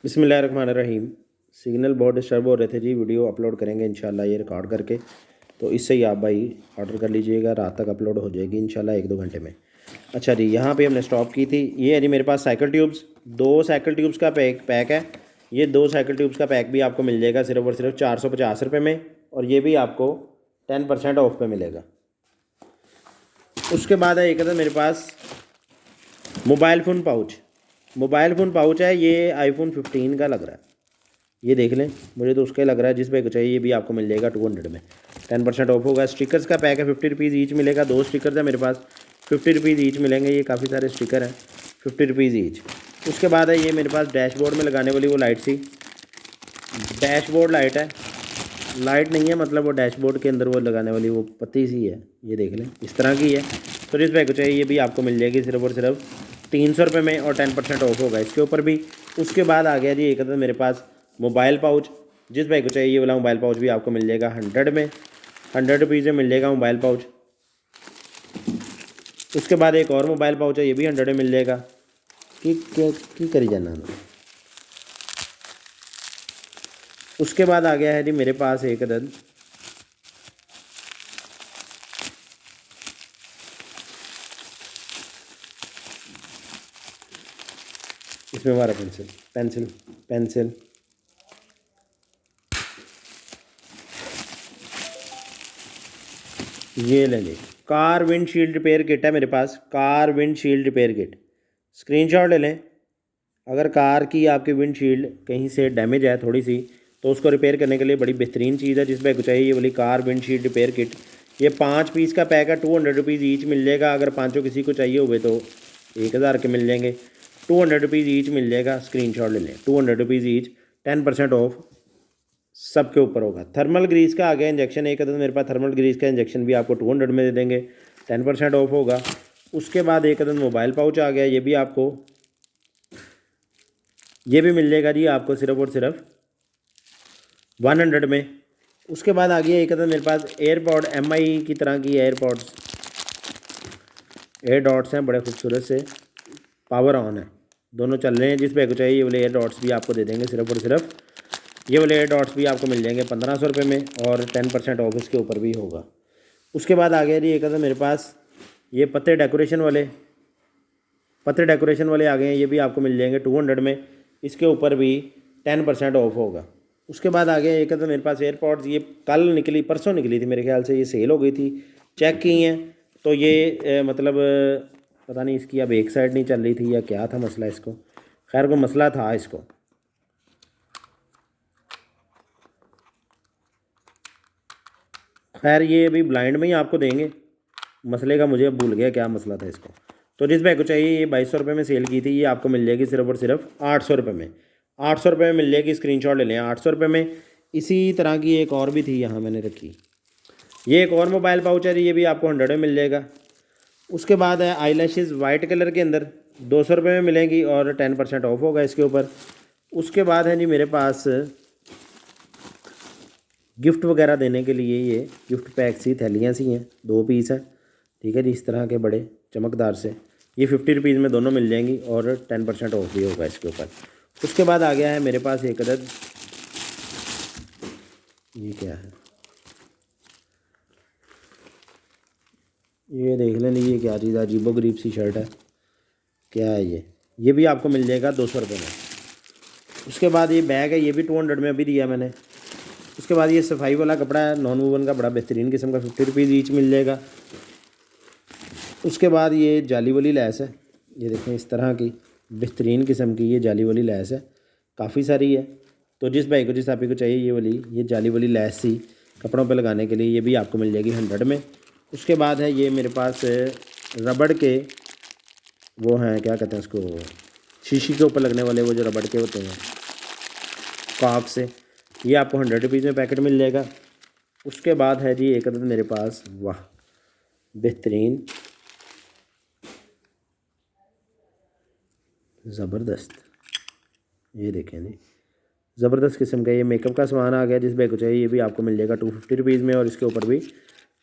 बिस्मिल्लाहिर्रहमानिर्रहीम। सिग्नल बहुत डिस्टर्ब हो रहे थे जी, वीडियो अपलोड करेंगे इंशाल्लाह ये रिकॉर्ड करके। तो इससे ही आप भाई ऑर्डर कर लीजिएगा, रात तक अपलोड हो जाएगी इंशाल्लाह 1-2 घंटे में। अच्छा जी, यहाँ पे हमने स्टॉप की थी। ये है जी मेरे पास साइकिल ट्यूब्स, 2 साइकिल ट्यूब्स का पैक है। ये 2 साइकिल ट्यूब्स का पैक भी आपको मिल जाएगा सिर्फ और सिर्फ 450 रुपये में, और ये भी आपको 10% ऑफ पे मिलेगा। उसके बाद है एक था मेरे पास mobile phone pouch. Mobile phone pouch है, ये आईफोन 15 का लग रहा है, ये देख लें, मुझे तो उसका ही लग रहा है। जिस पे चाहिए ये भी आपको मिल जाएगा 200 में, 10% ऑफ होगा। स्टिकर्स का पैक है, 50 रुपीज़ ईच मिलेगा। 2 स्टिकर्स है मेरे पास, 50 रुपीज़ ईच मिलेंगे। ये काफ़ी सारे स्टिकर हैं, 50 रुपीज़ ईच। उसके बाद है ये मेरे पास डैशबोर्ड में लगाने वाली वो लाइट सी, डैशबोर्ड लाइट है, लाइट नहीं है मतलब वो डैशबोर्ड के अंदर वो लगाने वाली वो पत्ती सी है, ये देख लें, इस तरह की है। तो जिस बैग को चाहिए ये भी आपको मिल जाएगी सिर्फ और सिर्फ 300 रुपये में, और 10% ऑफ होगा इसके ऊपर भी। उसके बाद आ गया जी एक मेरे पास मोबाइल पाउच। जिस बैग को चाहिए ये वाला मोबाइल पाउच भी आपको मिल जाएगा 100 में, 100 रुपीज़ में मिल जाएगा मोबाइल पाउच। उसके बाद एक और मोबाइल पाउच है, ये भी 100 में मिल जाएगा। की करी जाना। उसके बाद आ गया है जी मेरे पास एक अदद इसमें हमारा पेंसिल पेंसिल पेंसिल ये ले ले। कार विंडशील्ड रिपेयर किट है मेरे पास, car windshield repair kit. Screenshot ले लें। अगर कार की आपकी विंडशील्ड कहीं से डैमेज है थोड़ी सी, तो उसको रिपेयर करने के लिए बड़ी बेहतरीन चीज़ है। जिस बैग को चाहिए ये वाली कार विंडशील्ड रिपेयर किट, ये 5 पीस का पैक है, 200 रुपीज़ ईच मिल जाएगा। अगर पाँचों किसी को चाहिए हुए तो 1000 के मिल जाएंगे, 200 रुपीज़ ईच मिल जाएगा। स्क्रीनशॉट ले लें, 200 रुपीज़ ईच, 10% ऑफ सबके ऊपर होगा। थर्मल ग्रीस का आ गया इंजेक्शन, एक अदद मेरे पास थर्मल ग्रीस का इंजेक्शन भी आपको 200 में दे देंगे, 10% ऑफ होगा। उसके बाद एक अदद मोबाइल पाउच आ गया, ये भी आपको ये भी मिल जाएगा जी आपको सिर्फ और सिर्फ 100 में। उसके बाद आ गया एक अदद मेरे पास एयरपॉड, MI की तरह की एयरपॉड्स, एयर डॉट्स हैं, बड़े खूबसूरत से, पावर ऑन है, दोनों चल रहे हैं। जिस पे चाहिए ये वाले एयर डॉट्स भी आपको दे देंगे सिर्फ और सिर्फ, ये वाले एयर डॉट्स भी आपको मिल जाएंगे 1500 रुपये में, और 10% ऑफ इसके ऊपर भी होगा। उसके बाद आ गया जी एक मेरे पास ये पत्ते डेकोरेशन वाले आ गए हैं, ये भी आपको मिल जाएंगे 200 में, इसके ऊपर भी 10% ऑफ होगा। उसके बाद आ गया एक मेरे पास एयरपॉड्स, ये कल निकली, परसों निकली थी मेरे ख्याल से, ये सेल हो गई थी, चेक की हैं। तो ये मतलब पता नहीं इसकी अब एक साइड नहीं चल रही थी या क्या था मसला इसको, खैर को मसला था इसको। खैर ये अभी ब्लाइंड में ही आपको देंगे, मसले का मुझे अब भूल गया क्या मसला था इसको। तो जिस बैग को चाहिए ये 2200 रुपये में सेल की थी, ये आपको मिल जाएगी सिर्फ और सिर्फ 800 रुपये में, 800 रुपये में मिल जाएगी। स्क्रीनशॉट ले लें, 800 रुपये में। इसी तरह की एक और भी थी यहाँ मैंने रखी, ये एक और मोबाइल पाउच है, ये भी आपको 100 में मिल जाएगा। उसके बाद है आई लैशेज़ वाइट कलर के अंदर, 200 रुपये में मिलेंगी, और 10% ऑफ होगा इसके ऊपर। उसके बाद है जी मेरे पास गिफ्ट वगैरह देने के लिए ये गिफ्ट पैक सी थैलियाँ सी हैं, 2 पीस है, ठीक है जी, इस तरह के बड़े चमकदार से, ये 50 रुपीज़ में दोनों मिल जाएंगी, और 10% ऑफ भी होगा इसके ऊपर। उसके बाद आ गया है मेरे पास एक अदद, ये क्या है, ये देख लें, ये क्या चीज़ है, अजीबोगरीब सी शर्ट है, क्या है ये भी आपको मिल जाएगा 200 रुपये में। उसके बाद ये बैग है, ये भी 200 में अभी दिया मैंने। उसके बाद ये सफाई वाला कपड़ा है, नॉन वूवन का, बड़ा बेहतरीन किस्म का, 50 रुपीज़ ईच मिल जाएगा। उसके बाद ये जाली वाली लैस है, ये देखें इस तरह की बेहतरीन किस्म की ये जाली वाली लैस है, काफ़ी सारी है। तो जिस भाई को, जिस आपी को चाहिए ये वाली, ये जाली वाली लैस सी कपड़ों पे लगाने के लिए, ये भी आपको मिल जाएगी 100 में। उसके बाद है ये मेरे पास रबड़ के वो हैं, क्या कहते हैं उसको, शीशी के ऊपर लगने वाले वो जो रबड़ के होते हैं कॉक से, ये आपको 100 रुपीज़ में पैकेट मिल जाएगा। उसके बाद है जी एक अदद मेरे पास, वाह बेहतरीन, ज़बरदस्त, ये देखें जी, ज़बरदस्त किस्म का ये मेकअप का सामान आ गया। जिस बैग को चाहिए ये भी आपको मिल जाएगा 250 रुपीज़ में, और इसके ऊपर भी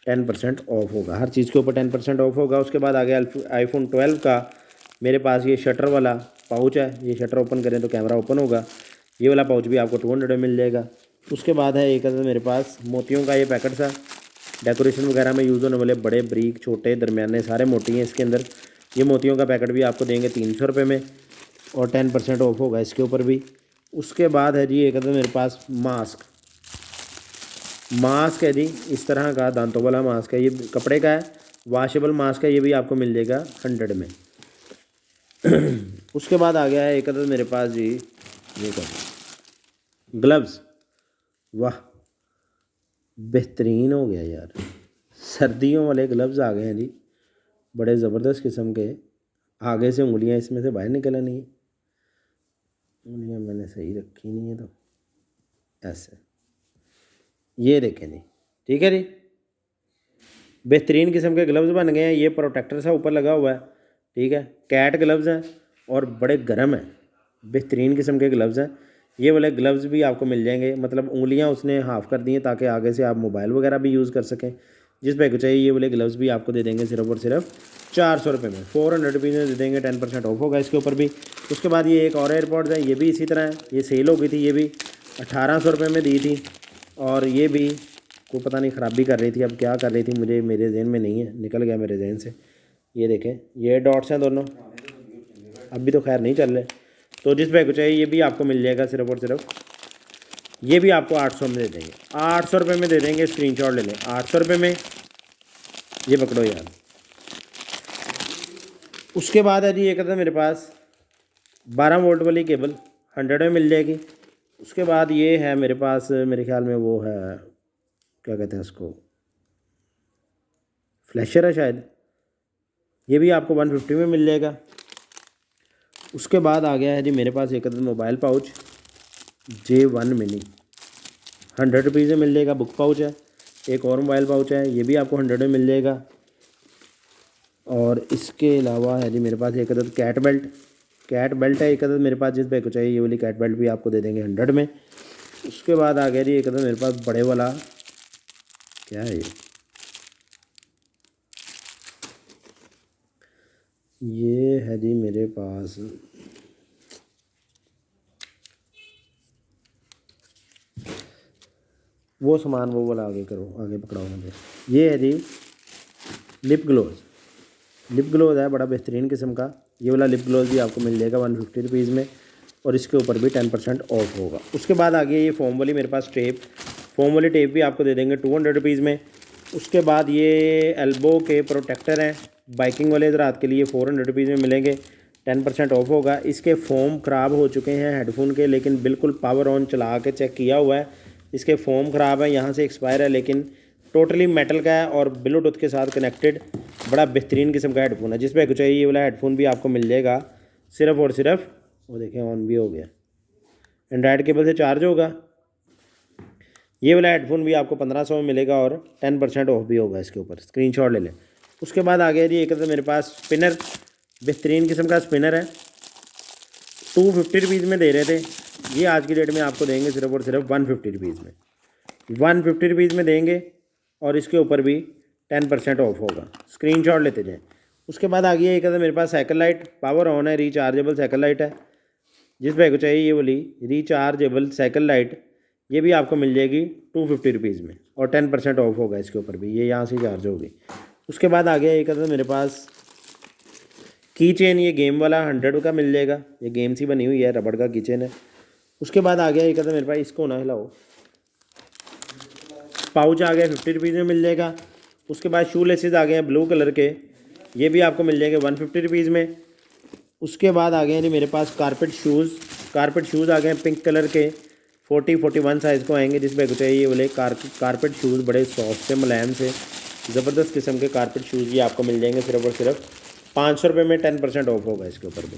10% ऑफ होगा, हर चीज़ के ऊपर 10% ऑफ होगा। उसके बाद आ गया आईफोन 12 का मेरे पास ये शटर वाला पाउच है, ये शटर ओपन करें तो कैमरा ओपन होगा। ये वाला पाउच भी आपको 200 में मिल जाएगा। उसके बाद है एक मेरे पास मोतियों का ये पैकेट सा, डेकोरेशन वगैरह में यूज़ होने वाले बड़े ब्रीक छोटे दरमियाने सारे मोती हैं इसके अंदर। ये मोतियों का पैकेट भी आपको देंगे 300 रुपये में और 10% ऑफ होगा इसके ऊपर भी। उसके बाद है जी एक मेरे पास मास्क है जी, इस तरह का दांतों वाला मास्क है, ये कपड़े का है, वॉशेबल मास्क है, ये भी आपको मिल जाएगा 100 में। उसके बाद आ गया है एक मेरे पास जी ये ग्लव्स। वाह बेहतरीन हो गया यार, सर्दियों वाले ग्लव्स आ गए हैं जी, बड़े ज़बरदस्त किस्म के। आगे से उंगलियां इसमें से बाहर निकल नहीं है, उंगलियां मैंने सही रखी नहीं है तो ऐसे, ये देखें जी, ठीक है जी, बेहतरीन किस्म के ग्लव्स बन गए हैं। ये प्रोटेक्टर सा ऊपर लगा हुआ है, ठीक है, कैट ग्लव्स हैं और बड़े गर्म हैं, बेहतरीन किस्म के ग्लव्स हैं। ये वाले ग्लव्स भी आपको मिल जाएंगे, मतलब उंगलियां उसने हाफ़ कर दी हैं ताकि आगे से आप मोबाइल वगैरह भी यूज़ कर सकें। जिस पे चाहिए ये वाले ग्लव्स भी आपको दे देंगे सिर्फ और सिर्फ 400 रुपये में, 400 रुपीज़ में दे देंगे, 10% ऑफ होगा इसके ऊपर भी। उसके बाद ये एक और एयरपॉड्स है, ये भी इसी तरह है, ये सेल हो गई थी, ये भी 1800 रुपये में दी थी और ये भी को पता नहीं ख़राबी कर रही थी, अब क्या कर रही थी मुझे मेरे जहन में नहीं है, निकल गया मेरे जहन से। ये देखें ये डॉट्स हैं दोनों, अभी तो खैर नहीं चल रहे। तो जिस बैग को चाहिए ये भी आपको मिल जाएगा सिर्फ और सिर्फ, ये भी आपको 800 में दे देंगे, 800 रुपये में दे देंगे, स्क्रीनशॉट ले लें, 800 रुपये में, ये पकड़ो यार। उसके बाद है जी एक था मेरे पास 12 वोल्ट वाली केबल 100 में मिल जाएगी। उसके बाद ये है मेरे पास, मेरे ख्याल में वो है क्या कहते हैं उसको, फ्लैशर है शायद, ये भी आपको 150 में मिल जाएगा। उसके बाद आ गया है जी मेरे पास एक mobile pouch J1 mini, 100 rupees में मिल जाएगा। बुक पाउच है, एक और मोबाइल पाउच है, ये भी आपको 100 में मिल जाएगा। और इसके अलावा है जी मेरे पास एक कैट बेल्ट है एक मेरे पास, जिस बैग को चाहिए ये वाली कैट बेल्ट भी आपको दे देंगे 100 में। उसके बाद आ गया जी एक मेरे पास बड़े वाला, क्या है ये है जी मेरे पास, वो सामान वो वाला आगे करो, आगे पकड़ाओ मुझे। ये है जी लिप ग्लोज है, बड़ा बेहतरीन किस्म का, ये वाला लिप ग्लोज भी आपको मिल जाएगा 150 रुपीज़ में और इसके ऊपर भी 10% ऑफ होगा। उसके बाद आ गया ये फोम वाली मेरे पास टेप, फोम वाली टेप भी आपको दे देंगे 200 रुपीज़ में। उसके बाद ये एल्बो के प्रोटेक्टर हैं बाइकिंग वाले रात के लिए, 400 रुपीज़ में मिलेंगे, 10% ऑफ होगा। इसके फोम ख़राब हो चुके हैं हेडफोन के, लेकिन बिल्कुल पावर ऑन चला के चेक किया हुआ है, इसके फोम ख़राब है, यहाँ से एक्सपायर है, लेकिन टोटली मेटल का है और ब्लूटूथ के साथ कनेक्टेड, बड़ा बेहतरीन किस्म का हेडफोन है। जिस पे कुछ चाहिए ये वाला हेडफोन भी आपको मिल जाएगा सिर्फ और सिर्फ, वो देखें ऑन भी हो गया, एंड्राइड केबल से चार्ज होगा। ये वाला हेडफोन भी आपको 1500 में मिलेगा और 10% ऑफ भी होगा इसके ऊपर, स्क्रीनशॉट ले लें। उसके बाद आ गया जी एक तो मेरे पास स्पिनर, बेहतरीन किस्म का स्पिनर है, 250 रुपीज़ में दे रहे थे, ये आज की डेट में आपको देंगे सिर्फ और सिर्फ 150 रुपीज़ में, 150 रुपीज़ में देंगे और इसके ऊपर भी 10% ऑफ होगा, स्क्रीनशॉट लेते जाएं। उसके बाद आ गया एक मेरे पास साइकिल लाइट, पावर ऑन है, रिचार्जेबल साइकिल लाइट है, जिस भाई को चाहिए ये वाली रिचार्जेबल साइकिल लाइट, ये भी आपको मिल जाएगी 250 रुपीज़ में और 10% ऑफ होगा इसके ऊपर भी, ये यहाँ से चार्ज होगी। उसके बाद आ गया एक मेरे पास की चेन, ये गेम वाला 100 का मिल जाएगा, ये गेम सी बनी हुई है, रबड़ का की चेन है। उसके बाद आ गया एक मेरे पास, इसको ना हिलाओ, पाउच आ गया 50 रुपीज़ में मिल जाएगा। उसके बाद शू लेसेस आ गए हैं ब्लू कलर के, ये भी आपको मिल जाएंगे 150 रुपीज़ में। उसके बाद आ गए हैं जी मेरे पास कारपेट शूज़ आ गए हैं पिंक कलर के, 40-41 साइज़ को आएंगे, जिस बैग को चाहिए ये बोले कारपेट शूज़, बड़े सॉफ्ट से मुलायम से ज़बरदस्त किस्म के कारपेट शूज़ ये आपको मिल जाएंगे सिर्फ और सिर्फ 500 रुपये में, 10% ऑफ होगा इसके ऊपर भी।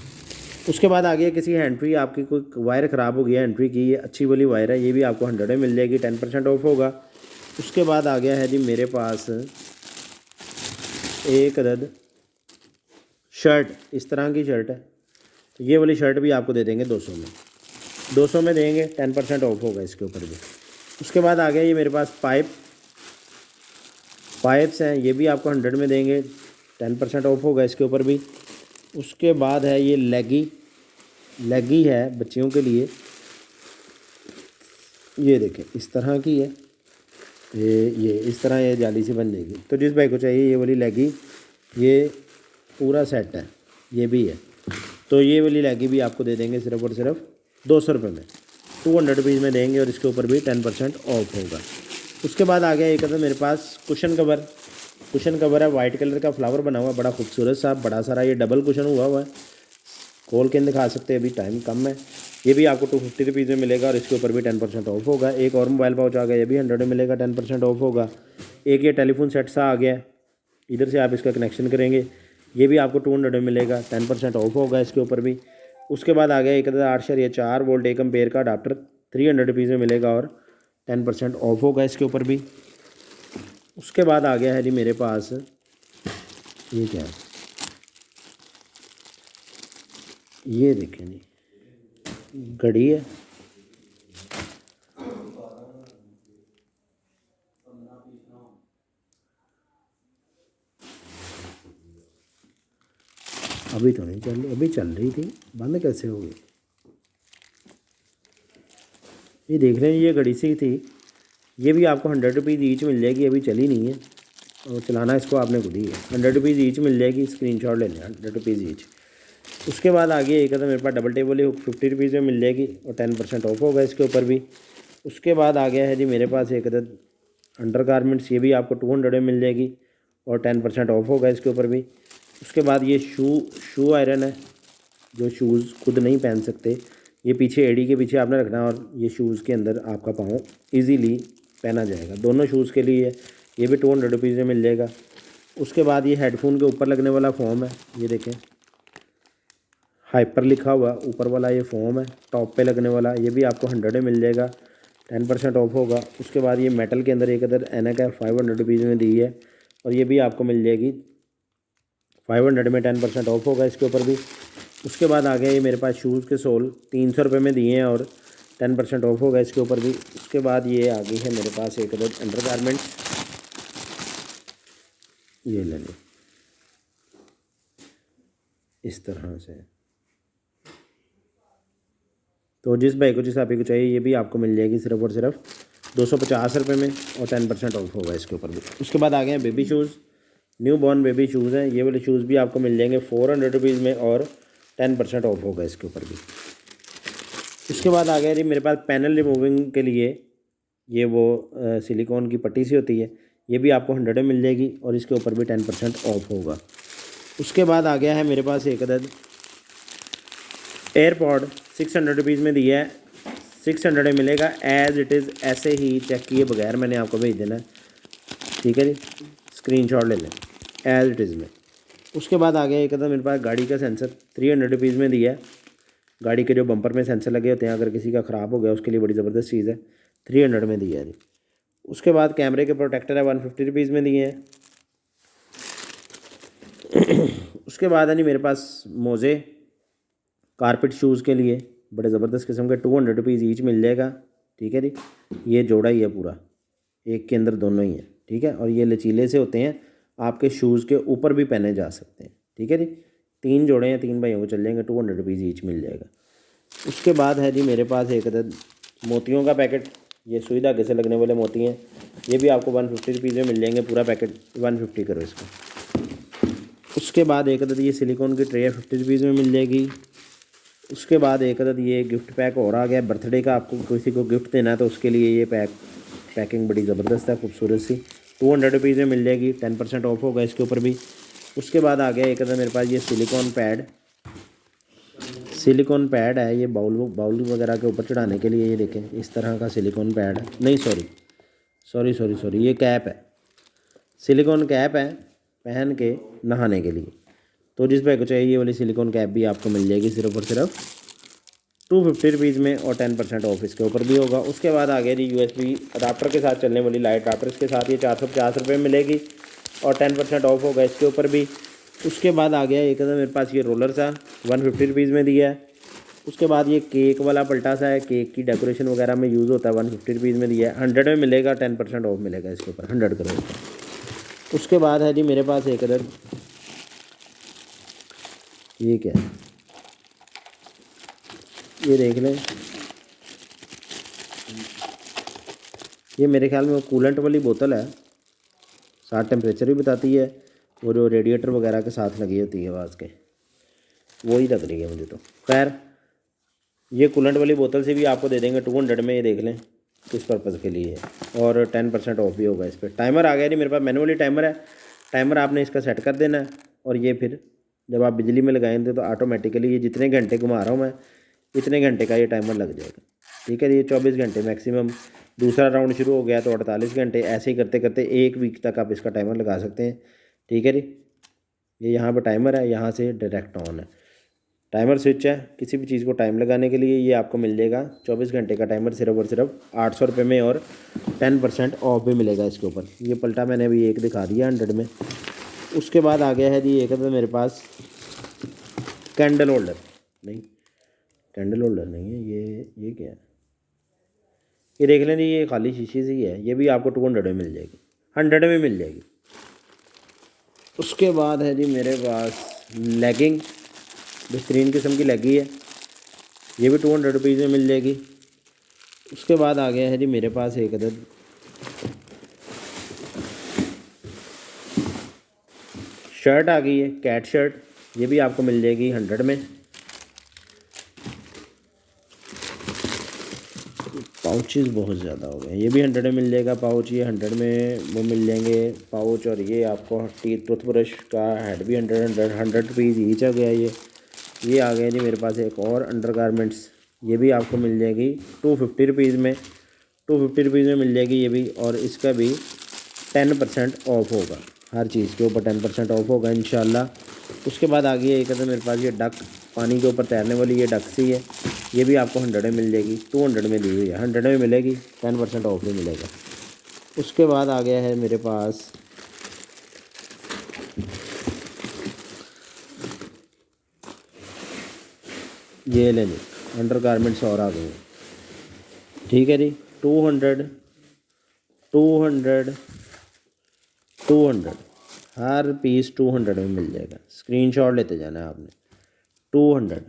उसके बाद आ गया किसी हैंड फ्री, आपकी कोई वायर ख़राब हो गई है हैंड फ्री की, ये अच्छी वाली वायर है, ये भी आपको 100 में मिल जाएगी, 10% ऑफ होगा। उसके बाद आ गया है जी मेरे पास एक अदद शर्ट, इस तरह की शर्ट है, तो ये वाली शर्ट भी आपको दे देंगे 200 में देंगे, 10% ऑफ होगा इसके ऊपर भी। उसके बाद आ गया ये मेरे पास पाइप्स हैं, ये भी आपको 100 में देंगे, 10% ऑफ होगा इसके ऊपर भी। उसके बाद है ये लेगी है बच्चियों के लिए, ये देखें इस तरह की है, ये इस तरह ये जाली से बन जाएगी। तो जिस भाई को चाहिए ये वाली लेगी, ये पूरा सेट है, ये भी है, तो ये वाली लेगी भी आपको दे देंगे सिर्फ और सिर्फ 200 रुपये में, 200 रुपीज़ में देंगे और इसके ऊपर भी 10% ऑफ होगा। उसके बाद आ गया एक था मेरे पास कुशन कवर है, वाइट कलर का फ्लावर बना हुआ, बड़ा खूबसूरत सा, बड़ा सारा, ये डबल कुशन हुआ है, खोल के दिखा सकते हैं, अभी टाइम कम है। ये भी आपको 250 रुपीज़ में मिलेगा और इसके ऊपर भी 10% ऑफ होगा। एक और मोबाइल पाउच आ गया, ये भी 100 में मिलेगा, 10% ऑफ होगा। एक ये टेलीफोन सेट सा आ गया, इधर से आप इसका कनेक्शन करेंगे, ये भी आपको 200 में मिलेगा, 10% ऑफ होगा इसके ऊपर भी। उसके बाद आ गया 1.8 वोल्ट 1 एम्पेयर का अडाप्टर, 300 रुपीज़ में मिलेगा और 10% ऑफ होगा इसके ऊपर भी। उसके बाद आ गया है जी मेरे पास, ये क्या है, ये देखें जी घड़ी है, अभी तो नहीं चल रही, अभी चल रही थी, बंद कैसे हो गई। ये देख रहे हैं ये घड़ी सी थी, ये भी आपको 100 रुपीज़ ईच मिल जाएगी, अभी चली नहीं है और चलाना इसको आपने खुद ही है। 100 रुपीज़ ईच मिल जाएगी, स्क्रीनशॉट ले लें, 100 रुपीज़ ईच। उसके बाद आगे एक था मेरे पास डबल टेबल है, 50 रुपीज़ में मिल जाएगी और 10% ऑफ होगा इसके ऊपर भी। उसके बाद आ गया है जी मेरे पास एक अदद अंडर गारमेंट्स, ये भी आपको 200 में मिल जाएगी और 10% ऑफ होगा इसके ऊपर भी। उसके बाद ये शू आयरन है, जो शूज़ खुद नहीं पहन सकते, ये पीछे एड़ी के पीछे आपने रखना और ये शूज़ के अंदर आपका पाँव इजीली पहना जाएगा, दोनों शूज़ के लिए ये भी 200 रुपीज़ में मिल जाएगा। उसके बाद ये हेडफोन के ऊपर लगने वाला फोम है, ये देखें हाइपर लिखा हुआ ऊपर वाला, ये फोम है टॉप पे लगने वाला, ये भी आपको 100 में मिल जाएगा, 10% ऑफ होगा। उसके बाद ये मेटल के अंदर एक अदर एनक है, 500 रुपीज़ में दी है और ये भी आपको मिल जाएगी 500 में, 10% ऑफ होगा इसके ऊपर भी। उसके बाद आ गया ये मेरे पास शूज़ के सोल 300 रुपये में दिए हैं और 10% ऑफ होगा इसके ऊपर भी। उसके बाद ये आ गई है मेरे पास एक अदर अंडर गारमेंट, ये ले लें इस तरह से। तो जिस भाई को जिस आप ही को चाहिए ये भी आपको मिल जाएगी सिर्फ और सिर्फ 250 रुपये में और 10% ऑफ होगा इसके ऊपर भी। उसके बाद आ गए हैं baby shoes, new born baby shoes हैं, ये वाले शूज़ भी आपको मिल जाएंगे 400 रुपीज़ में और 10% ऑफ होगा इसके ऊपर भी। उसके बाद आ गया जी मेरे पास पैनल रिमूविंग के लिए, ये वो सिलिकॉन की पट्टी सी होती है, ये भी आपको 100 में मिल जाएगी और इसके ऊपर भी 10% ऑफ होगा। उसके बाद आ गया है मेरे पास एक अदद एयरपॉड 600 रुपीज़ में दिया है, 600 में मिलेगा एज़ इट इज़, ऐसे ही चेक किए बगैर मैंने आपको भेज देना है, ठीक है जी, स्क्रीनशॉट ले लें एज़ इट इज़ में। उसके बाद आ गया एक अदद मेरे पास गाड़ी का सेंसर, 300 रुपीज़ में दिया है, गाड़ी के जो बम्पर में सेंसर लगे होते हैं अगर किसी का ख़राब हो गया उसके लिए बड़ी ज़बरदस्त चीज़ है, 300 में दिया है जी। उसके बाद कैमरे के प्रोटेक्टर है, 150 रुपीज़ में दिए हैं। उसके बाद है नहीं मेरे पास मोज़े कारपेट शूज़ के लिए, बड़े ज़बरदस्त किस्म के, 200 रुपीज़ ईच मिल जाएगा, ठीक है जी। ये जोड़ा ही है पूरा, एक के अंदर दोनों ही हैं, ठीक है, और ये लचीले से होते हैं, आपके शूज़ के ऊपर भी पहने जा सकते हैं, ठीक है जी। 3 जोड़े हैं, 3 भाइयों को चल जाएंगे, 200 रुपीज़ ईच मिल जाएगा। उसके बाद है जी मेरे पास एक अदद मोतियों का पैकेट, ये सुई धागे से लगने वाले मोती हैं, ये भी आपको 150 रुपीज़ में मिल जाएंगे, पूरा पैकेट 150 करो इसको। उसके बाद एक अदद ये सिलिकॉन की ट्रे 50 रुपीज़ में मिल जाएगी। उसके बाद एक अदद ये गिफ्ट पैक और आ गया, बर्थडे का आपको किसी को गिफ्ट देना है तो उसके लिए ये पैकिंग बड़ी ज़बरदस्त है, खूबसूरत सी, 200 रुपीज़ में मिल जाएगी, 10% ऑफ होगा इसके ऊपर भी। उसके बाद आ गया एक अदद मेरे पास ये सिलिकॉन पैड है, ये बाउल वगैरह के ऊपर चढ़ाने के लिए, ये देखें इस तरह का सिलिकॉन पैड है, नहीं सॉरी ये कैप है, सिलिकॉन कैप है पहन के नहाने के लिए। तो जिस भाई को चाहिए ये वाली सिलिकॉन कैप भी आपको मिल जाएगी सिर्फ और सिर्फ 250 रुपीज़ में और 10% ऑफ इसके ऊपर भी होगा। उसके बाद आ गया जी USB अडाप्टर के साथ चलने वाली लाइट अडाप्टर, इसके साथ ये 450 रुपये में मिलेगी और 10% ऑफ होगा इसके ऊपर भी। उसके बाद आ गया एक मेरे पास ये रोलर सा 150 रुपीज़ में दिया है। उसके बाद ये केक वाला पलटा सा है, केक की डेकोरेशन वगैरह में यूज़ होता है, 150 रुपीज़ में दिया है, 100 में मिलेगा, 10% ऑफ मिलेगा इसके ऊपर, 100 करो। उसके बाद है जी मेरे पास एक अदर, ये क्या है, ये देख लें, ये मेरे ख्याल में वो कूलेंट वाली बोतल है, साथ टेम्परेचर भी बताती है, वो जो रेडिएटर वगैरह के साथ लगी होती है आवाज़ के, वही लग रही है मुझे तो। खैर ये कूलेंट वाली बोतल से भी आपको दे देंगे 200 में, ये देख लें किस पर्पज़ के लिए है, और 10% ऑफ भी होगा इस पर। टाइमर आ गया नहीं मेरे पास, मैनुअली टाइमर है, टाइमर आपने इसका सेट कर देना है, और ये फिर जब आप बिजली में लगाएंगे तो ऑटोमेटिकली ये जितने घंटे घुमा रहा हूँ मैं, इतने घंटे का ये टाइमर लग जाएगा। ठीक है, ये 24 घंटे मैक्सिमम, दूसरा राउंड शुरू हो गया तो 48 घंटे, ऐसे ही करते करते 1 वीक तक आप इसका टाइमर लगा सकते हैं। ठीक है जी, ये यहाँ पर टाइमर है, यहाँ से डायरेक्ट ऑन है, टाइमर स्विच है। किसी भी चीज़ को टाइम लगाने के लिए ये आपको मिल जाएगा 24 घंटे का टाइमर, सिर्फ और सिर्फ 800 रुपये में, और 10% ऑफ भी मिलेगा इसके ऊपर। ये पलटा मैंने अभी एक दिखा दिया 100 में। उसके बाद आ गया है जी एक तो मेरे पास कैंडल होल्डर, नहीं कैंडल होल्डर नहीं है ये क्या है, ये देख लें जी, ये खाली शीशी से ही है, ये भी आपको 200 में मिल जाएगी, 100 में मिल जाएगी। उसके बाद है जी मेरे पास लेगिंग, बेहतरीन किस्म की लगी है, ये भी 200 रुपीज़ में मिल जाएगी। उसके बाद आ गया है जी मेरे पास एक अदद शर्ट आ गई है, कैट शर्ट, ये भी आपको मिल जाएगी 100 में। पाउचेस बहुत ज़्यादा हो गए, ये भी 100 में मिल जाएगा पाउच, ये 100 में वो मिल जाएंगे पाउच, और ये आपको टूथब्रश का हेड भी 100 रुपीज़ ईच आ गया। ये आ गया जी मेरे पास एक और अंडर गारमेंट्स, ये भी आपको मिल जाएगी 250 रुपीज़ में, 250 रुपीज़ में मिल जाएगी ये भी, और इसका भी 10% ऑफ होगा, हर चीज़ के ऊपर 10% ऑफ होगा इंशाल्लाह। उसके बाद आ गई है एक तो मेरे पास ये डक, पानी के ऊपर तैरने वाली ये डक सी है, ये भी आपको 100 में मिल जाएगी, 200 में दी हुई है, 100 में मिलेगी, 10% ऑफ भी मिलेगा। उसके बाद आ गया है मेरे पास ये ले ली अंडर गारमेंट्स और आ गए। ठीक है जी, 200 200 200 हर पीस 200 में मिल जाएगा, स्क्रीनशॉट लेते जाना है आपने। 200,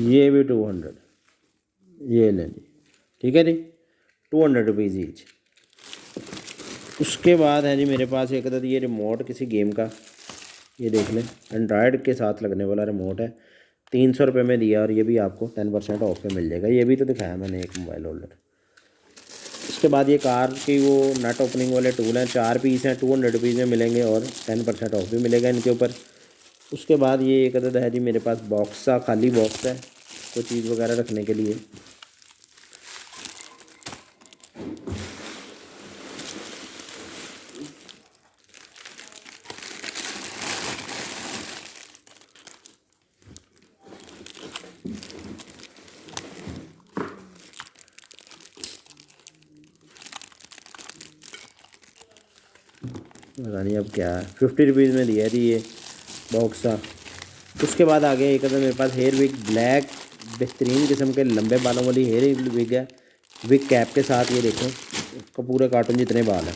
ये भी 200, ये ले ली। ठीक है जी, 200 रुपीज़ ईच। उसके बाद है जी मेरे पास एक अदद ये रिमोट किसी गेम का, ये देख लें एंड्रॉयड के साथ लगने वाला रिमोट है, 300 रुपये में दिया, और ये भी आपको 10% ऑफ पे मिल जाएगा। ये भी तो दिखाया मैंने एक मोबाइल होल्डर। उसके बाद ये कार की वो नट ओपनिंग वाले टूल हैं, 4 पीस हैं, 200 रुपीज़ में मिलेंगे, और 10% ऑफ भी मिलेगा इनके ऊपर। उसके बाद ये एक अदद है जी मेरे पास बॉक्स सा, खाली बॉक्स है कोई चीज़ वगैरह रखने के लिए। पता नहीं अब क्या है, 50 रुपीज़ में दिया थी ये बॉक्स सा। उसके बाद आ गया एक अदर मेरे पास हेयर विग, ब्लैक बेहतरीन किस्म के लंबे बालों वाली हेयर विग है, विग कैप के साथ। ये देखें इसका पूरे कार्टून जितने बाल हैं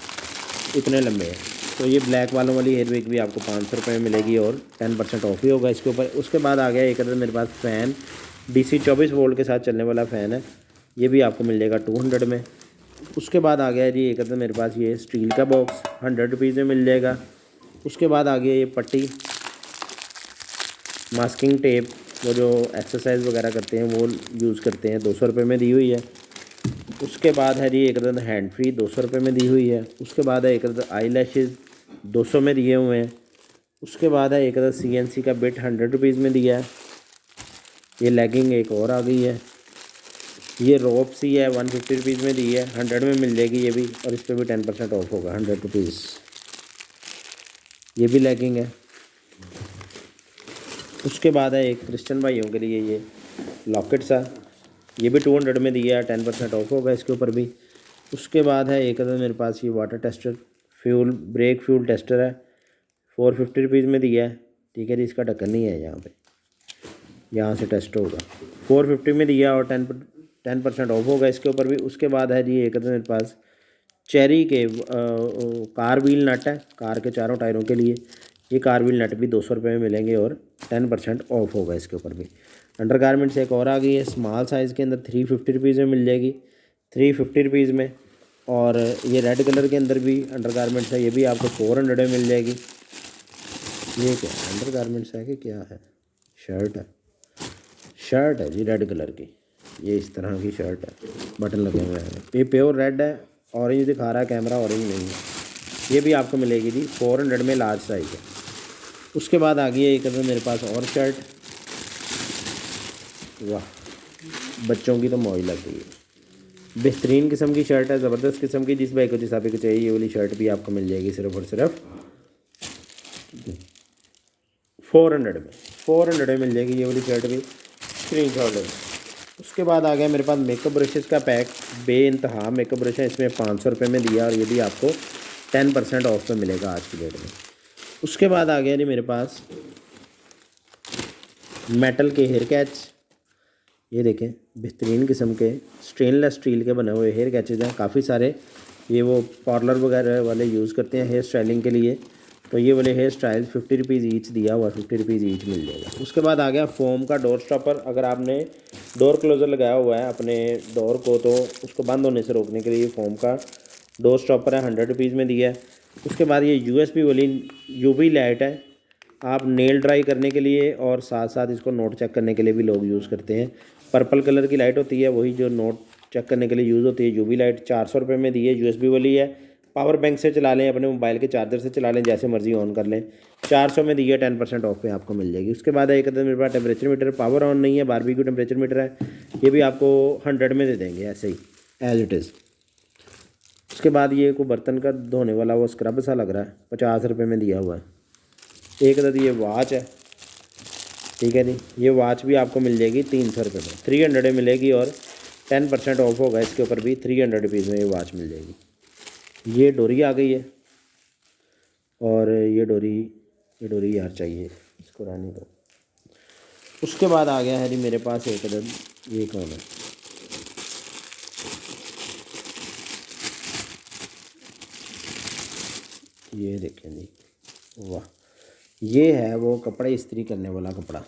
इतने लंबे हैं, तो ये ब्लैक वालों वाली हेयर विग भी आपको 500 रुपये में मिलेगी, और 10% ऑफ ही होगा इसके ऊपर। उसके बाद आ गया एक अदर मेरे पास फ़ैन, DC 24 वोल्ट के साथ चलने वाला फ़ैन है, ये भी आपको मिल जाएगा 200 में। उसके बाद आ गया जी एक अदर मेरे पास ये स्टील का बॉक्स, 100 रुपीज़ में मिल जाएगा। उसके बाद आ गया ये पट्टी, मास्किंग टेप, वो जो एक्सरसाइज वगैरह करते हैं वो यूज़ करते हैं, 200 रुपये में दी हुई है। उसके बाद है जी एक अदद हैंड फ्री, 200 रुपये में दी हुई है। उसके बाद है एक अदद आई लैशेज़, 200 में दिए हुए हैं। उसके बाद है एक अदद CNC का बिट, 100 रुपीज़ में दिया है। ये लेगिंग एक और आ गई है, ये रोप सी है, 150 रुपीज़ में दी है, 100 में मिल जाएगी ये भी, और इस पर भी 10% ऑफ होगा, 100 रुपीज़। ये भी लेगिंग है। उसके बाद है एक क्रिश्चियन भाइयों के लिए ये लॉकेट सा, ये भी 200 में दिया है, 10% ऑफ होगा इसके ऊपर भी। उसके बाद है एक अदर मेरे पास ये water tester, brake fuel tester है, 450 रुपीज़ में दिया है। ठीक है जी, इसका ढक्कन नहीं है यहाँ पे, यहाँ से टेस्ट होगा, 450 में दिया, और 10% ऑफ होगा इसके ऊपर भी। उसके बाद है जी एक अदर मेरे पास चेरी के कार व्हील नट है, कार के चारों टायरों के लिए, ये कारविल नट भी 200 रुपये में मिलेंगे और 10% ऑफ होगा इसके ऊपर भी। अंडर गारमेंट्स एक और आ गई है स्मॉल साइज़ के अंदर, 350 रुपीज़ में मिल जाएगी, 350 रुपीज़ में। और ये रेड कलर के अंदर भी अंडर गारमेंट्स है, ये भी आपको 400 में मिल जाएगी। ये क्या है, अंडर गारमेंट्स है कि क्या है? शर्ट है, शर्ट है जी रेड कलर की, ये इस तरह की शर्ट है, बटन लगे हुए हैं। ये प्योर रेड है, ऑरेंज दिखा रहा है कैमरा, ऑरेंज नहीं है। ये भी आपको मिलेगी जी 400 में, लार्ज साइज़ है। उसके बाद आ गई है एक मेरे पास और शर्ट, वाह बच्चों की तो मौज लग गई है। बेहतरीन किस्म की शर्ट है, ज़बरदस्त किस्म की। जिस भाई को जिस आप को चाहिए ये वाली शर्ट भी आपको मिल जाएगी सिर्फ और सिर्फ 400 में, 400 में मिल जाएगी ये वाली शर्ट भी, स्क्रीन शॉट लें। उसके बाद आ गया मेरे पास मेकअप ब्रशेज़ का पैक, बेइंतहा मेकअप ब्रश है, इसमें 500 रुपये में दिया और ये भी आपको 10% ऑफ पे मिलेगा आज की डेट में। उसके बाद आ गया जी मेरे पास मेटल के हेयर कैच, ये देखें बेहतरीन किस्म के स्टेनलेस स्टील के बने हुए हेयर कैचेज हैं काफ़ी सारे। ये वो पार्लर वगैरह वाले यूज़ करते हैं हेयर स्टाइलिंग के लिए, तो ये वाले हेयर स्टाइल 50 रुपीज़ ईच दिया हुआ, 50 रुपीज़ ईच मिल जाएगा। उसके बाद आ गया फोम का डोर स्टॉपर। अगर आपने डोर क्लोज़र लगाया हुआ है अपने डोर को, तो उसको बंद होने से रोकने के लिए फोम का डोर स्टॉपर है, 100 रुपीज़ में दिया है। उसके बाद ये USB वाली UV लाइट है, आप नेल ड्राई करने के लिए और साथ साथ इसको नोट चेक करने के लिए भी लोग यूज़ करते हैं। पर्पल कलर की लाइट होती है, वही जो नोट चेक करने के लिए यूज़ होती है। UV लाइट 400 रुपये में दी है, USB वाली है। पावर बैंक से चला लें, अपने मोबाइल के चार्जर से चला लें, जैसे मर्जी ऑन कर लें। 400 में दी है, 10% ऑफ पे आपको मिल जाएगी। उसके बाद एक मेरे पास टेम्परेचर मीटर, पावर ऑन नहीं है, बारबेक्यू टेम्परेचर मीटर है, ये भी आपको 100 में दे देंगे ऐसे ही एज इट इज़। उसके बाद ये को बर्तन का धोने वाला वो स्क्रब सा लग रहा है, 50 रुपये में दिया हुआ है। एक अदद ये वॉच है, ठीक है जी, ये वॉच भी आपको मिल जाएगी 300 रुपये में, 300 में मिलेगी और 10% ऑफ होगा इसके ऊपर भी, 300 रुपीज़ में ये वॉच मिल जाएगी। ये डोरी आ गई है, और ये डोरी यार चाहिए, इसको रहने दो। उसके बाद आ गया है जी मेरे पास एक अदद, ये कौन है, ये देखें जी, वाह, ये है वो कपड़े इस्त्री करने वाला कपड़ा,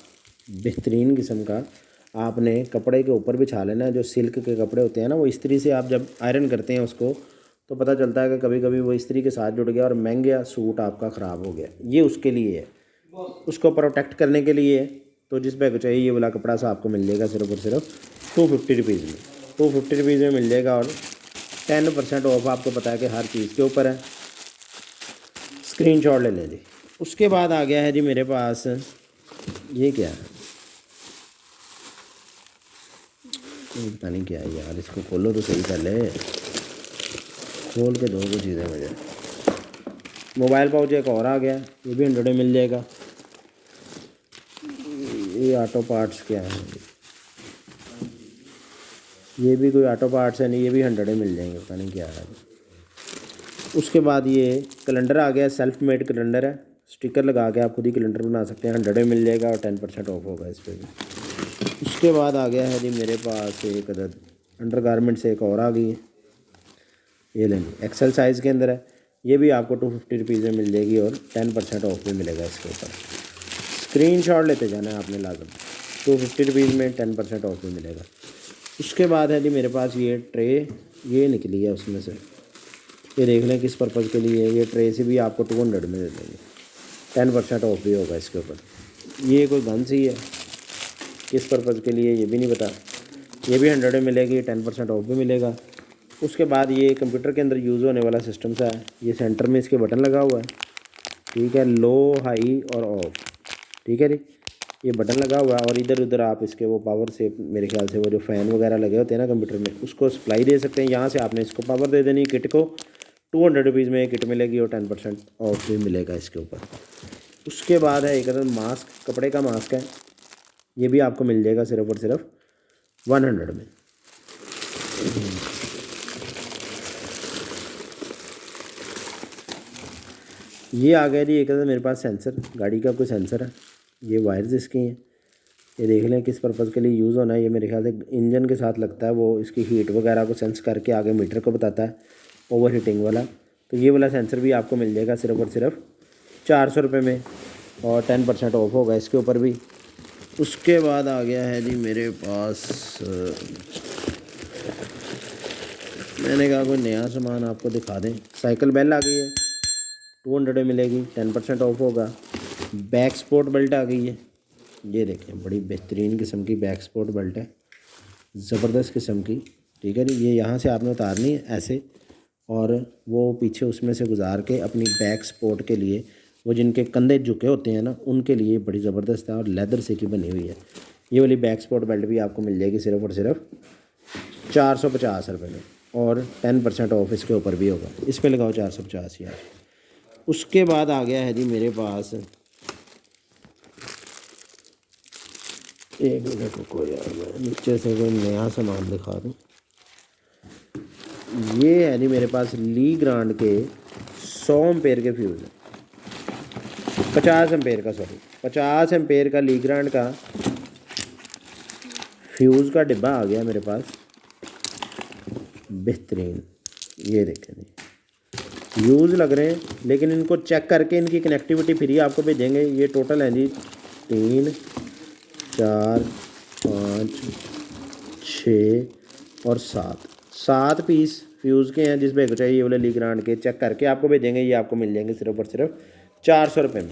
बेहतरीन किस्म का। आपने कपड़े के ऊपर बिछा लेना है, जो सिल्क के कपड़े होते हैं ना, वो इस्त्री से आप जब आयरन करते हैं उसको, तो पता चलता है कि कभी कभी वो इस्त्री के साथ जुड़ गया और महंगा सूट आपका ख़राब हो गया। ये उसके लिए है, उसको प्रोटेक्ट करने के लिए है। तो जिस बैग को चाहिए ये वाला कपड़ा सा आपको मिल जाएगा सिर्फ और सिर्फ 250 रुपीज़ में, 250 रुपीज़ में मिल जाएगा और 10% ऑफ आपको पता है कि हर चीज़ के ऊपर है। स्क्रीनशॉट ले लें जी। उसके बाद आ गया है जी मेरे पास, ये क्या है, ये पता नहीं क्या है यार, इसको खोलो तो सही पहले, खोल के दो वो चीज़ें मुझे। मोबाइल पाउच एक और आ गया, ये भी 100 में मिल जाएगा। ये ऑटो पार्ट्स क्या है, ये भी कोई ऑटो पार्ट्स है नहीं, ये भी 100 में मिल जाएंगे, पता नहीं क्या है। उसके बाद ये कैलेंडर आ गया, सेल्फ मेड कैलेंडर है, स्टिकर लगा के आप खुद ही कैलेंडर बना सकते हैं, 100 में मिल जाएगा और 10% ऑफ होगा इस पर भी। उसके बाद आ गया है जी मेरे पास एक अदद अंडर गारमेंट से एक और आ गई है, ये लेंगे एक्सेल साइज़ के अंदर है, ये भी आपको 250 रुपीज़ में मिल जाएगी और 10% ऑफ भी मिलेगा इसके ऊपर। स्क्रीनशॉट लेते जाना है आपने लाजम, 250 रुपीज़ में 10% ऑफ भी मिलेगा। उसके बाद है जी मेरे पास ये ट्रे, ये निकली है उसमें से, ये देख लें किस पर्पज़ के लिए, ये ट्रे से भी आपको 200 में दे देंगे, 10% ऑफ भी होगा इसके ऊपर। ये कोई गन सी है, किस पर्पज़ के लिए ये भी नहीं पता, ये भी 100 में मिलेगी, 10% ऑफ भी मिलेगा। उसके बाद ये कंप्यूटर के अंदर यूज़ होने वाला सिस्टम सा है, ये सेंटर में इसके बटन लगा हुआ है, ठीक है, लो हाई और ऑफ, ठीक है जी, ये बटन लगा हुआ है और इधर उधर आप इसके वो पावर से, मेरे ख्याल से वो जो फ़ैन वगैरह लगे होते हैं ना कंप्यूटर में, उसको सप्लाई दे सकते हैं। यहाँ से आपने इसको पावर दे देनी, किट को 200 रुपीज़ में किट मिलेगी और 10% ऑफ भी मिलेगा इसके ऊपर। उसके बाद है एक अदर मास्क, कपड़े का मास्क है, ये भी आपको मिल जाएगा सिर्फ और सिर्फ 100 में। ये आ गया जी एक अदर मेरे पास सेंसर, गाड़ी का कोई सेंसर है, ये वायर्स इसकी हैं, ये देख लें किस पर्पज़ के लिए यूज़ होना है। ये मेरे ख्याल से इंजन के साथ लगता है, वो इसकी हीट वगैरह को सेंस करके आगे मीटर को बताता है, ओवर हीटिंग वाला। तो ये वाला सेंसर भी आपको मिल जाएगा सिर्फ और सिर्फ 400 रुपये में, और 10% ऑफ होगा इसके ऊपर भी। उसके बाद आ गया है जी मेरे पास मैंने कहा कोई नया सामान आपको दिखा दें। साइकिल बेल आ गई है, 200 में मिलेगी, 10% ऑफ होगा। बैक स्पोर्ट बेल्ट आ गई है, ये देखें बड़ी बेहतरीन किस्म की बैक स्पोर्ट बेल्ट है, ज़बरदस्त किस्म की। ठीक है जी, ये यहाँ से आपने उतारनी है ऐसे, और वो पीछे उसमें से गुजार के अपनी बैक सपोर्ट के लिए, वो जिनके कंधे झुके होते हैं ना, उनके लिए बड़ी ज़बरदस्त है और लेदर से की बनी हुई है। ये वाली बैक सपोर्ट बेल्ट भी आपको मिल जाएगी सिर्फ़ और सिर्फ 450 रुपये में, और 10% ऑफ इसके ऊपर भी होगा। इस पर लगाओ 450 यार। उसके बाद आ गया है जी मेरे पास, एक मिनट रुको यार, मैं नीचे से कोई नया सामान दिखा दूँ। ये है जी मेरे पास ली ग्रांड के 100 एम्पेयर के फ्यूज़ हैं, 50 एम्पेयर का, सॉरी 50 एम्पेयर का ली ग्रांड का फ्यूज़ का डिब्बा आ गया मेरे पास, बेहतरीन। ये देखें जी, यूज़ लग रहे हैं, लेकिन इनको चेक करके इनकी कनेक्टिविटी फ्री आपको भेजेंगे। ये टोटल है जी 3 4 5 6 और 7 पीस फ्यूज़ के हैं, जिस पे को चाहिए ये वाले ली ग्रांड के, चेक करके आपको भेजेंगे। ये आपको मिल जाएंगे सिर्फ और सिर्फ 400 रुपये में।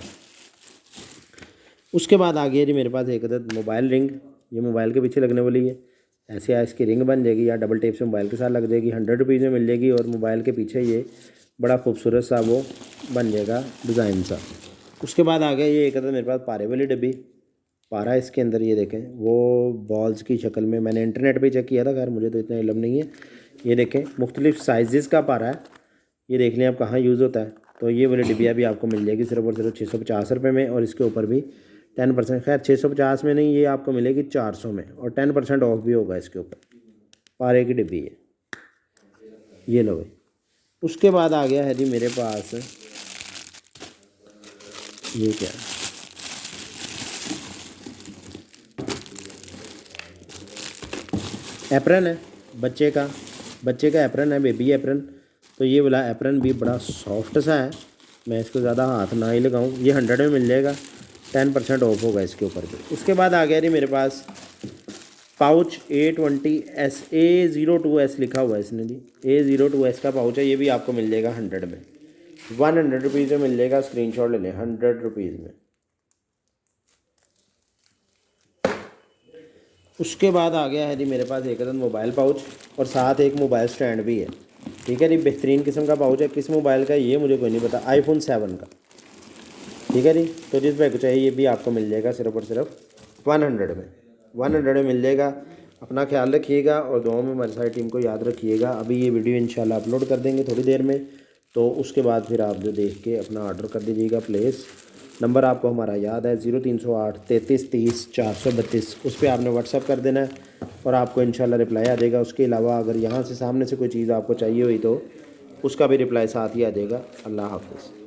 उसके बाद आ गया जी मेरे पास एक अदद मोबाइल रिंग, ये मोबाइल के पीछे लगने वाली है, ऐसे इसकी रिंग बन जाएगी, या डबल टेप से मोबाइल के साथ लग जाएगी, 100 रुपीज़ में मिल जाएगी। और मोबाइल के पीछे ये बड़ा खूबसूरत सा वो बन जाएगा डिज़ाइन सा। उसके बाद आ गया ये एक अदद मेरे पास पारे वाली डब्बी, पारा इसके अंदर, ये देखें वो बॉल्स की शक्ल में, मैंने इंटरनेट पे चेक किया था, खैर मुझे तो इतना इल्म नहीं है। ये देखें मुख्तलिफ़ साइज़ का पारा है, ये देख लें आप कहाँ यूज़ होता है। तो ये वाली डिब्बिया भी आपको मिल जाएगी सिर्फ और सिर्फ 650 रुपये में, और इसके ऊपर भी 10%, खैर 650 में नहीं, ये आपको मिलेगी 400 में, और 10% ऑफ भी होगा इसके ऊपर। पारे की डिब्बी है, ये लो भाई। उसके बाद आ गया है जी मेरे पास, ये क्या है, एप्रन है बच्चे का एप्रन है, बेबी एप्रन। तो ये वाला एप्रन भी बड़ा सॉफ्ट सा है, मैं इसको ज़्यादा हाथ ना ही लगाऊं। ये 100 में मिल जाएगा, 10% ऑफ होगा इसके ऊपर भी। उसके बाद आ गया जी मेरे पास पाउच A20S, A02S लिखा हुआ है इसने जी, A02S का पाउच है, ये भी आपको मिल जाएगा 100 में, 100 रुपीज़ में मिल जाएगा। स्क्रीनशॉट ले लें, 100 रुपीज़ में। उसके बाद आ गया है जी मेरे पास एक अदद मोबाइल पाउच, और साथ एक मोबाइल स्टैंड भी है। ठीक है जी, बेहतरीन किस्म का पाउच है, किस मोबाइल का ये मुझे कोई नहीं पता, iPhone 7 का। ठीक है जी, तो जिस बैग को चाहिए ये भी आपको मिल जाएगा सिर्फ और सिर्फ 100 में, 100 में मिल जाएगा। अपना ख्याल रखिएगा और दुआओं में हमारी सारी टीम को याद रखिएगा। अभी ये वीडियो इंशाल्लाह अपलोड कर देंगे थोड़ी देर में, तो उसके बाद फिर आप जो देख के अपना ऑर्डर कर दीजिएगा प्लेस। नंबर आपको हमारा याद है 0308 33 30 432, उस पर आपने व्हाट्सअप कर देना है और आपको इंशाल्लाह रिप्लाई आ जाएगा। उसके अलावा अगर यहाँ से सामने से कोई चीज़ आपको चाहिए हुई तो उसका भी रिप्लाई साथ ही आ जाएगा। अल्लाह हाफ़िज़।